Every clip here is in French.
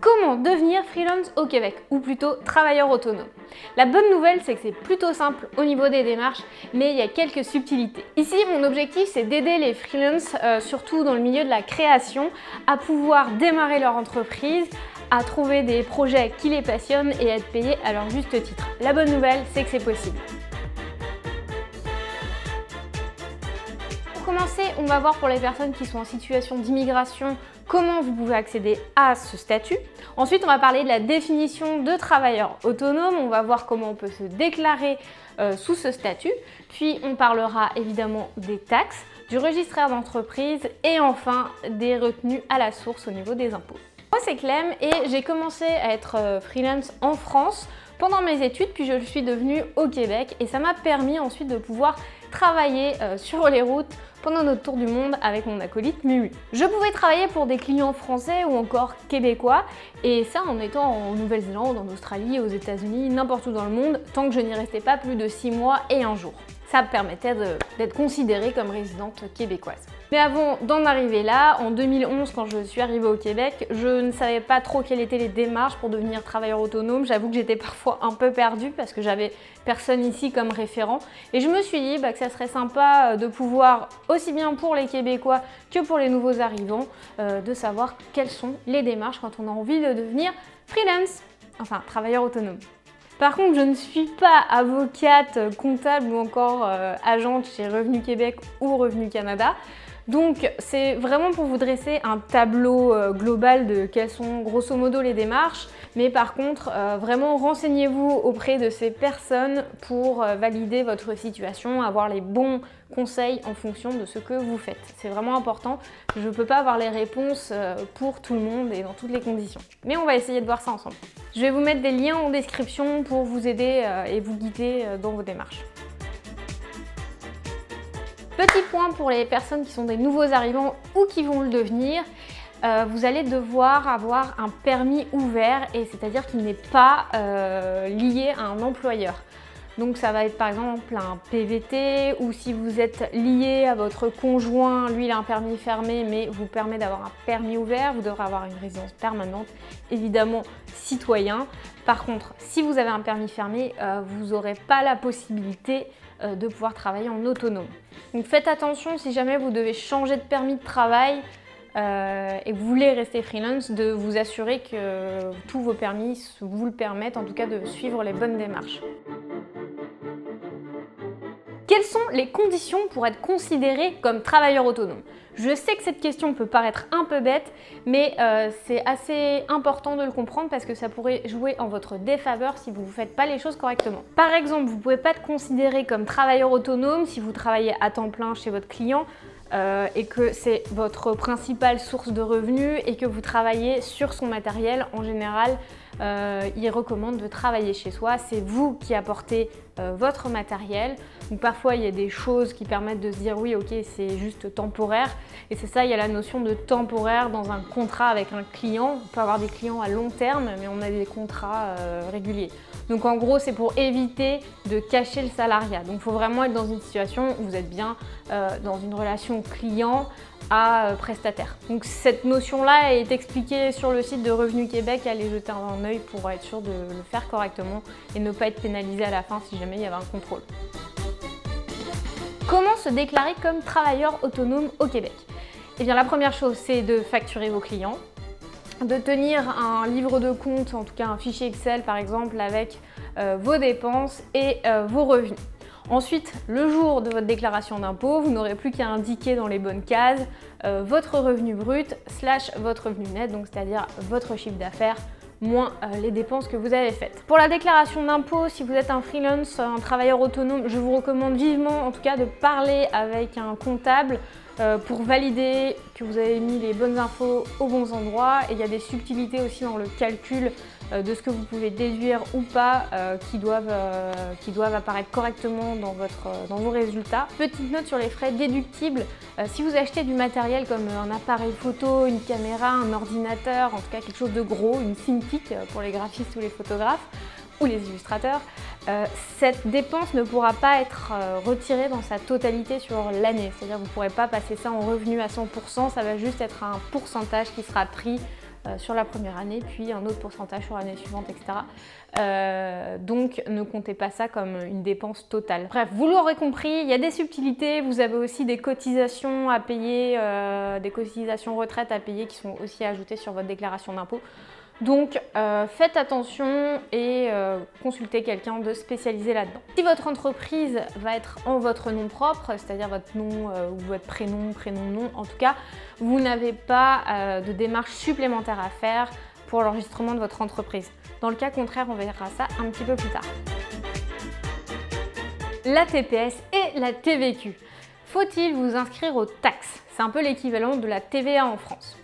Comment devenir freelance au Québec, ou plutôt travailleur autonome? La bonne nouvelle, c'est que c'est plutôt simple au niveau des démarches, mais il y a quelques subtilités. Ici, mon objectif, c'est d'aider les freelances, surtout dans le milieu de la création, à pouvoir démarrer leur entreprise, à trouver des projets qui les passionnent et à être payés à leur juste titre. La bonne nouvelle, c'est que c'est possible. Pour commencer, on va voir pour les personnes qui sont en situation d'immigration comment vous pouvez accéder à ce statut. Ensuite, on va parler de la définition de travailleur autonome. On va voir comment on peut se déclarer sous ce statut. Puis, on parlera évidemment des taxes, du registraire d'entreprise et enfin des retenues à la source au niveau des impôts. Moi, c'est Clem et j'ai commencé à être freelance en France pendant mes études, puis je le suis devenue au Québec et ça m'a permis ensuite de pouvoir travailler sur les routes pendant notre tour du monde avec mon acolyte Mumu. Je pouvais travailler pour des clients français ou encore québécois et ça en étant en Nouvelle-Zélande, en Australie, aux États-Unis, n'importe où dans le monde, tant que je n'y restais pas plus de 6 mois et 1 jour. Ça me permettait d'être considérée comme résidente québécoise. Mais avant d'en arriver là, en 2011, quand je suis arrivée au Québec, je ne savais pas trop quelles étaient les démarches pour devenir travailleur autonome. J'avoue que j'étais parfois un peu perdue parce que j'avais personne ici comme référent. Et je me suis dit que ça serait sympa de pouvoir, aussi bien pour les Québécois que pour les nouveaux arrivants, de savoir quelles sont les démarches quand on a envie de devenir freelance, enfin travailleur autonome. Par contre, je ne suis pas avocate, comptable ou encore agente chez Revenu Québec ou Revenu Canada. Donc c'est vraiment pour vous dresser un tableau global de quelles sont grosso modo les démarches. Mais par contre, vraiment renseignez-vous auprès de ces personnes pour valider votre situation, avoir les bons conseils en fonction de ce que vous faites. C'est vraiment important. Je ne peux pas avoir les réponses pour tout le monde et dans toutes les conditions. Mais on va essayer de voir ça ensemble. Je vais vous mettre des liens en description pour vous aider et vous guider dans vos démarches. Petit point pour les personnes qui sont des nouveaux arrivants ou qui vont le devenir, vous allez devoir avoir un permis ouvert, et c'est-à-dire qu'il n'est pas lié à un employeur. Donc ça va être par exemple un PVT, ou si vous êtes lié à votre conjoint, lui il a un permis fermé mais vous permet d'avoir un permis ouvert, vous devrez avoir une résidence permanente, évidemment citoyen. Par contre, si vous avez un permis fermé, vous n'aurez pas la possibilité de pouvoir travailler en autonome. Donc faites attention si jamais vous devez changer de permis de travail et que vous voulez rester freelance, de vous assurer que tous vos permis vous le permettent, en tout cas de suivre les bonnes démarches. Quelles sont les conditions pour être considéré comme travailleur autonome? Je sais que cette question peut paraître un peu bête, mais c'est assez important de le comprendre parce que ça pourrait jouer en votre défaveur si vous ne faites pas les choses correctement. Par exemple, vous ne pouvez pas être considéré comme travailleur autonome si vous travaillez à temps plein chez votre client et que c'est votre principale source de revenus et que vous travaillez sur son matériel. En général, il recommande de travailler chez soi. C'est vous qui apportez votre matériel. Donc parfois il y a des choses qui permettent de se dire oui, ok, c'est juste temporaire, et c'est ça, il y a la notion de temporaire dans un contrat avec un client. On peut avoir des clients à long terme, mais on a des contrats réguliers. Donc en gros, c'est pour éviter de cacher le salariat. Donc il faut vraiment être dans une situation où vous êtes bien dans une relation client à prestataire. Donc cette notion-là est expliquée sur le site de Revenu Québec. Allez jeter un œil pour être sûr de le faire correctement et ne pas être pénalisé à la fin si jamais il y avait un contrôle. Comment se déclarer comme travailleur autonome au Québec? Eh bien, la première chose, c'est de facturer vos clients, de tenir un livre de compte, en tout cas un fichier Excel par exemple, avec vos dépenses et vos revenus. Ensuite, le jour de votre déclaration d'impôt, vous n'aurez plus qu'à indiquer dans les bonnes cases votre revenu brut / votre revenu net, donc c'est-à-dire votre chiffre d'affaires moins les dépenses que vous avez faites. Pour la déclaration d'impôt, si vous êtes un freelance, un travailleur autonome, je vous recommande vivement en tout cas de parler avec un comptable pour valider que vous avez mis les bonnes infos aux bons endroits. Et il y a des subtilités aussi dans le calcul de ce que vous pouvez déduire ou pas qui doivent apparaître correctement dans vos résultats. Petite note sur les frais déductibles. Si vous achetez du matériel comme un appareil photo, une caméra, un ordinateur, en tout cas quelque chose de gros, une Cintiq pour les graphistes ou les photographes, ou les illustrateurs, cette dépense ne pourra pas être retirée dans sa totalité sur l'année. C'est-à-dire que vous ne pourrez pas passer ça en revenu à 100%, ça va juste être un pourcentage qui sera pris sur la première année, puis un autre pourcentage sur l'année suivante, etc. Donc ne comptez pas ça comme une dépense totale. Bref, vous l'aurez compris, il y a des subtilités, vous avez aussi des cotisations à payer, des cotisations retraite à payer qui sont aussi ajoutées sur votre déclaration d'impôt. Donc faites attention et consultez quelqu'un de spécialisé là-dedans. Si votre entreprise va être en votre nom propre, c'est-à-dire votre nom ou votre prénom, nom, en tout cas, vous n'avez pas de démarche supplémentaire à faire pour l'enregistrement de votre entreprise. Dans le cas contraire, on verra ça un petit peu plus tard. La TPS et la TVQ. Faut-il vous inscrire aux taxes? C'est un peu l'équivalent de la TVA en France.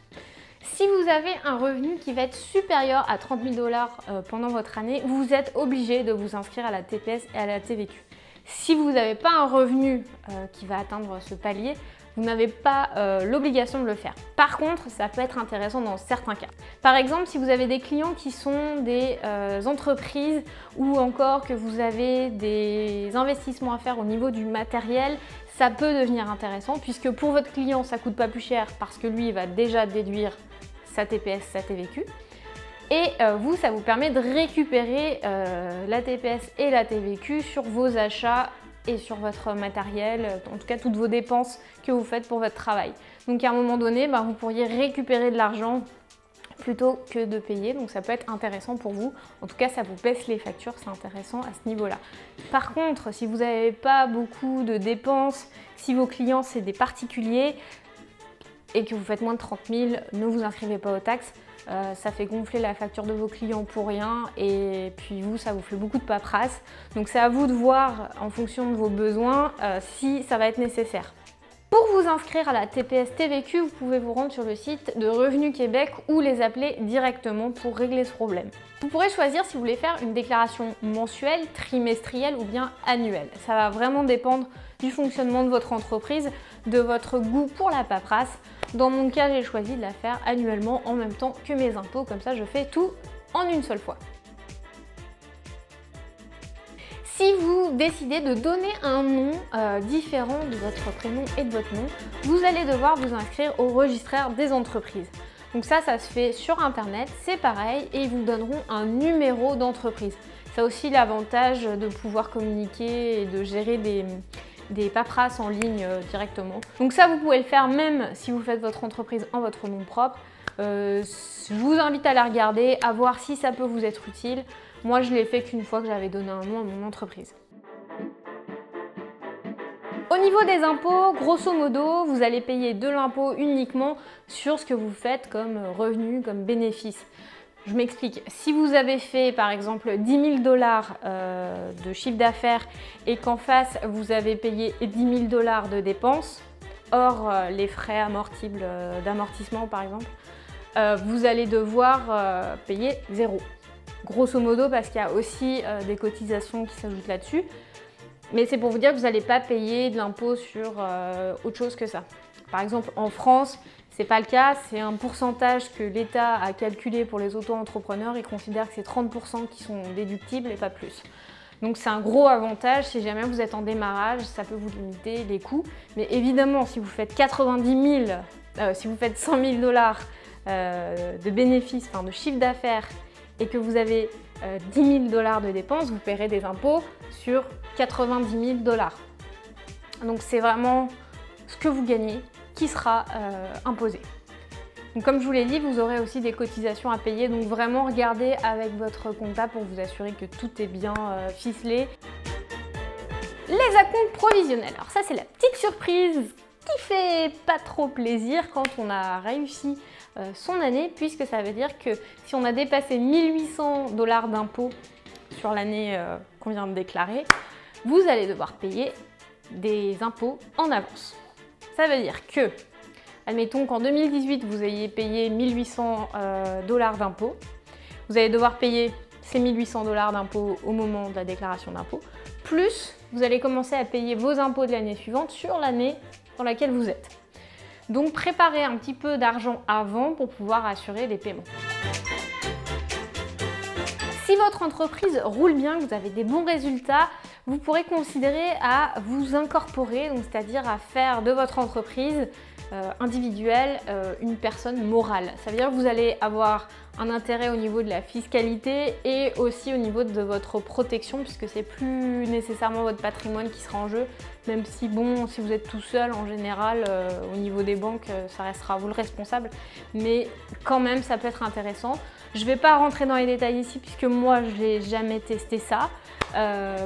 Si vous avez un revenu qui va être supérieur à 30 000 $ pendant votre année, vous êtes obligé de vous inscrire à la TPS et à la TVQ. Si vous n'avez pas un revenu qui va atteindre ce palier, vous n'avez pas l'obligation de le faire. Par contre, ça peut être intéressant dans certains cas. Par exemple, si vous avez des clients qui sont des entreprises ou encore que vous avez des investissements à faire au niveau du matériel, ça peut devenir intéressant puisque pour votre client, ça ne coûte pas plus cher parce que lui, il va déjà déduire sa TPS, sa TVQ. Et vous, ça vous permet de récupérer la TPS et la TVQ sur vos achats et sur votre matériel, en tout cas toutes vos dépenses que vous faites pour votre travail. Donc à un moment donné, vous pourriez récupérer de l'argent plutôt que de payer, donc ça peut être intéressant pour vous. En tout cas, ça vous baisse les factures, c'est intéressant à ce niveau-là. Par contre, si vous n'avez pas beaucoup de dépenses, si vos clients c'est des particuliers et que vous faites moins de 30 000, ne vous inscrivez pas aux taxes. Ça fait gonfler la facture de vos clients pour rien et puis vous, ça vous fait beaucoup de paperasse. Donc c'est à vous de voir en fonction de vos besoins si ça va être nécessaire. Pour vous inscrire à la TPS TVQ, vous pouvez vous rendre sur le site de Revenu Québec ou les appeler directement pour régler ce problème. Vous pourrez choisir si vous voulez faire une déclaration mensuelle, trimestrielle ou bien annuelle. Ça va vraiment dépendre du fonctionnement de votre entreprise, de votre goût pour la paperasse. Dans mon cas, j'ai choisi de la faire annuellement en même temps que mes impôts, comme ça je fais tout en une seule fois. Si vous décidez de donner un nom différent de votre prénom et de votre nom, vous allez devoir vous inscrire au registraire des entreprises. Donc ça se fait sur internet, c'est pareil, et ils vous donneront un numéro d'entreprise. Ça a aussi l'avantage de pouvoir communiquer et de gérer des paperasses en ligne directement. Donc ça, vous pouvez le faire même si vous faites votre entreprise en votre nom propre. Je vous invite à la regarder, à voir si ça peut vous être utile. Moi, je l'ai fait qu'une fois que j'avais donné un nom à mon entreprise. Au niveau des impôts, grosso modo, vous allez payer de l'impôt uniquement sur ce que vous faites comme revenu, comme bénéfice. Je m'explique. Si vous avez fait par exemple 10 000 $ de chiffre d'affaires et qu'en face vous avez payé 10 000 $ de dépenses, hors les frais amortibles d'amortissement par exemple, vous allez devoir payer 0. Grosso modo parce qu'il y a aussi des cotisations qui s'ajoutent là-dessus. Mais c'est pour vous dire que vous n'allez pas payer de l'impôt sur autre chose que ça. Par exemple en France, c'est pas le cas, c'est un pourcentage que l'État a calculé pour les auto-entrepreneurs. Ils considèrent que c'est 30% qui sont déductibles et pas plus. Donc c'est un gros avantage, si jamais vous êtes en démarrage, ça peut vous limiter les coûts. Mais évidemment, si vous faites 90 000, si vous faites 100 000 $ de bénéfices, enfin de chiffre d'affaires, et que vous avez 10 000 $ de dépenses, vous paierez des impôts sur 90 000 $. Donc c'est vraiment ce que vous gagnez qui sera imposé. Donc, comme je vous l'ai dit, vous aurez aussi des cotisations à payer, donc vraiment regardez avec votre comptable pour vous assurer que tout est bien ficelé. Les acomptes provisionnels, alors ça c'est la petite surprise qui fait pas trop plaisir quand on a réussi son année, puisque ça veut dire que si on a dépassé 1 800 $ d'impôts sur l'année qu'on vient de déclarer, vous allez devoir payer des impôts en avance. Ça veut dire que, admettons qu'en 2018, vous ayez payé 1 800 $ d'impôts, vous allez devoir payer ces 1 800 $ d'impôts au moment de la déclaration d'impôts, plus vous allez commencer à payer vos impôts de l'année suivante sur l'année dans laquelle vous êtes. Donc préparez un petit peu d'argent avant pour pouvoir assurer les paiements. Si votre entreprise roule bien, que vous avez des bons résultats, vous pourrez considérer à vous incorporer, donc c'est-à-dire à faire de votre entreprise individuel une personne morale. Ça veut dire que vous allez avoir un intérêt au niveau de la fiscalité et aussi au niveau de votre protection, puisque c'est plus nécessairement votre patrimoine qui sera en jeu, même si bon, si vous êtes tout seul, en général, au niveau des banques, ça restera vous le responsable, mais quand même, ça peut être intéressant. Je ne vais pas rentrer dans les détails ici, puisque moi, je n'ai jamais testé ça,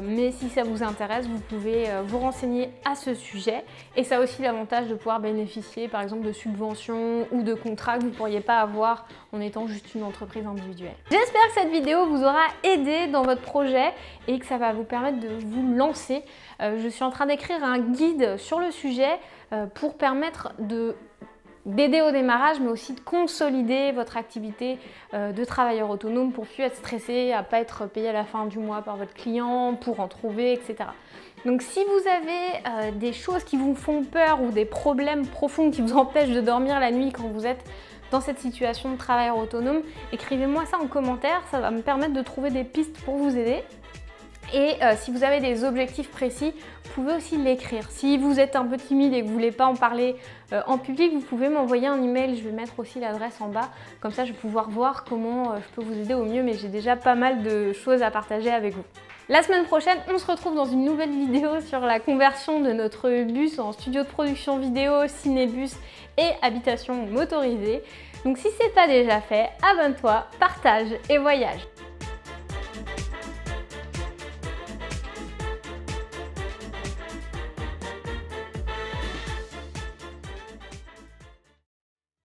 mais si ça vous intéresse, vous pouvez vous renseigner à ce sujet, et ça a aussi l'avantage de pouvoir bénéficier, par exemple, de subventions ou de contrats que vous ne pourriez pas avoir en étant juste une entreprise individuelle. J'espère que cette vidéo vous aura aidé dans votre projet et que ça va vous permettre de vous lancer. Je suis en train d'écrire un guide sur le sujet pour permettre d'aider au démarrage, mais aussi de consolider votre activité de travailleur autonome pour plus être stressé, à pas être payé à la fin du mois par votre client, pour en trouver, etc. Donc si vous avez des choses qui vous font peur ou des problèmes profonds qui vous empêchent de dormir la nuit quand vous êtes dans cette situation de travailleur autonome, écrivez-moi ça en commentaire, ça va me permettre de trouver des pistes pour vous aider. Et si vous avez des objectifs précis, vous pouvez aussi l'écrire. Si vous êtes un peu timide et que vous ne voulez pas en parler en public, vous pouvez m'envoyer un email, je vais mettre aussi l'adresse en bas. Comme ça, je vais pouvoir voir comment je peux vous aider au mieux, mais j'ai déjà pas mal de choses à partager avec vous. La semaine prochaine, on se retrouve dans une nouvelle vidéo sur la conversion de notre bus en studio de production vidéo, cinébus et habitation motorisée. Donc si ce n'est pas déjà fait, abonne-toi, partage et voyage.